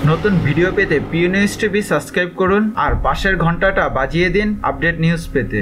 নতুন ভিডিও পেতে Piu news TV subscribe করুন আর পাশের ঘন্টাটা বাজিয়ে দিন আপডেট নিউজ পেতে।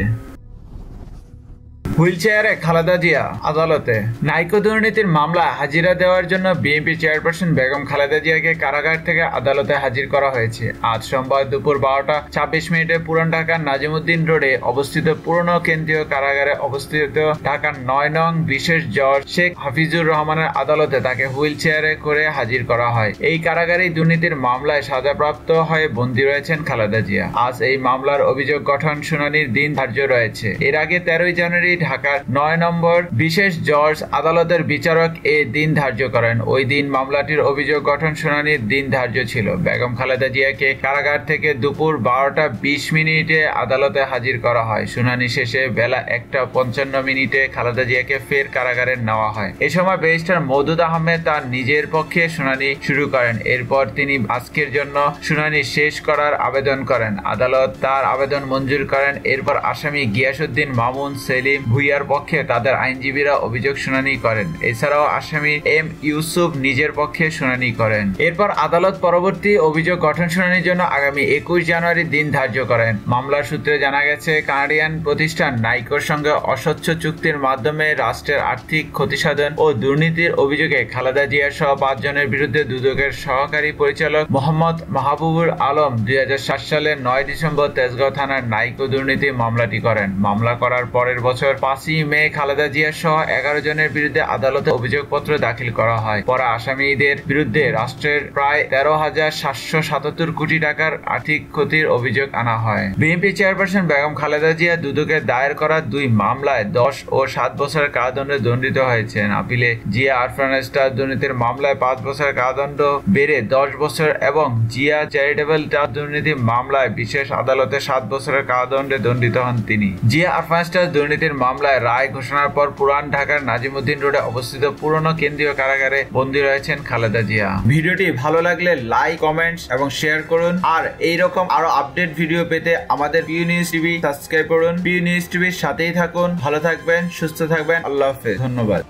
হুইলচেয়ারে খালেদা জিয়া আদালতে। নাইকো দুর্নীতির মামলায় হাজিরা দেওয়ার জন্য বিএনপি চেয়ারপারসন বেগম খালেদা জিয়াকে কারাগার থেকে আদালতে হাজির করা হয়েছে। আজ সোমবার দুপুর 12:26 পুরান ঢাকার নাজিমুদ্দিন রোডে অবস্থিত পুরনো কেন্দ্রীয় কারাগারে অবস্থিত ঢাকার 9 নং বিশেষ জজ শেখ হাফিজুর রহমানের আদালতে তাকে হুইলচেয়ারে করে হাজির করা হয়। এই কারাগারেই দুর্নীতির মামলায় সাজাপ্রাপ্ত হয়ে বন্দী রয়েছেন খালেদা জিয়া। আজ এই মামলার অভিযোগ গঠন শুনানির দিন ধার্য রয়েছে। এর আগে 13 জানুয়ারি ঢাকার 9 নম্বর বিশেষ জজ আদালতের বিচারক এ দিন ধার্য করেন। ওই দিন মামলাটির অভিযোগ গঠন শুনানির দিন ধার্য ছিল। বেগম খালেদা জিয়াকে কারাগার থেকে দুপুর 12:20 আদালতে হাজির করা হয়। শুনানি শেষে বেলা 1:55 খালেদা জিয়াকে ফের কারাগারে নেওয়া হয়। এ সময় ব্যারিস্টার মওদুদ আহমেদ তার নিজের পক্ষে শুনানি শুরু করেন। এরপর তিনি আজকের জন্য শুনানি শেষ করার আবেদন করেন। আদালত তার আবেদন মঞ্জুর করেন। এরপর আসামি গিয়াসউদ্দিন মামুন সেলিম ভুইয়ার পক্ষে তাদের আইনজীবীরা অভিযোগ শুনানি করেন। এছাড়াও আসামি এম ইউসুফ নিজের পক্ষে শুনানি করেন। এরপর আদালত পরবর্তী অভিযোগ গঠন শুনানির জন্য আগামী 21 জানুয়ারি দিন ধার্য করেন। মামলার সূত্রে জানা গেছে, কানাডিয়ান প্রতিষ্ঠান নাইকোর সঙ্গে অস্বচ্ছ চুক্তির মাধ্যমে রাষ্ট্রের আর্থিক ক্ষতিসাধন ও দুর্নীতির অভিযোগে খালেদা জিয়া সহ 5 জনের বিরুদ্ধে দুদকের সহকারী পরিচালক মোহাম্মদ মাহবুবুল আলম 2007 সালের 9 ডিসেম্বর তেজগাঁও থানার নাইকো দুর্নীতি মামলাটি করেন। মামলা করার পরের বছর 5 মে খালেদা জিয়া সহ 11 জনের বিরুদ্ধে আদালতে অভিযোগপত্র দাখিল করা হয়। পরে আসামিদের বিরুদ্ধে রাষ্ট্রের প্রায় 13,777 কোটি টাকার আর্থিক ক্ষতির অভিযোগ আনা হয়। বিএনপি চেয়ারপারসন বেগম খালেদা জিয়া দুদকে দায়ের করা 2 মামলায় 10 ও 7 বছরের কারাদণ্ডে দণ্ডিত হয়েছেন। আপিলে জিয়া আরফান স্টার দুর্নীতির মামলায় 5 বছরের কারাদণ্ড বেড়ে 10 বছর এবং জিয়া চ্যারিটেবল ট্রাস্ট দুর্নীতি মামলায় বিশেষ আদালতে 7 বছরের কারাদণ্ডে দণ্ডিত হন তিনি। জিয়া আরফান স্টার দুর্নীতির মামলায় রায় ঘোষণার পর পুরান ঢাকার নাজিমুদ্দিন রোডে অবস্থিত পুরনো কেন্দ্রীয় কারাগারে বন্দী রয়েছেন খালেদা জিয়া। ভিডিওটি ভালো লাগলে লাইক, কমেন্টস এবং শেয়ার করুন। আর এইরকম আরো আপডেট ভিডিও পেতে আমাদের পিউ নিউজ টিভি সাবস্ক্রাইব করুন। পিউ নিউজ টিভির সাথেই থাকুন। ভালো থাকবেন, সুস্থ থাকবেন। আল্লাহ হাফেজ। ধন্যবাদ।